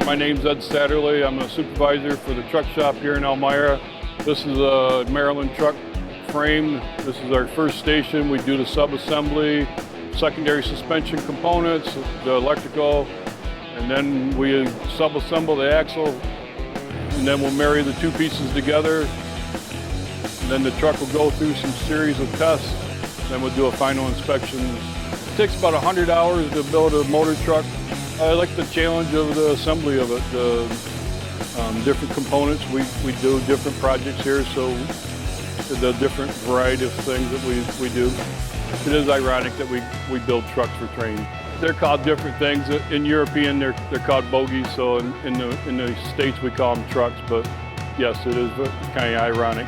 My name's Ed Satterley. I'm a supervisor for the truck shop here in Elmira. This is a Maryland truck frame. This is our first station. We do the sub-assembly, secondary suspension components, the electrical, and then we sub-assemble the axle, and then we'll marry the two pieces together. And then the truck will go through some series of tests. Then we'll do a final inspection. It takes about 100 hours to build a motor truck. I like the challenge of the assembly of it, the different components. We do different projects here, so the different variety of things that we do. It is ironic that we build trucks for trains. They're called different things. In European, they're called bogies, so in the States we call them trucks, but yes, it is kind of ironic.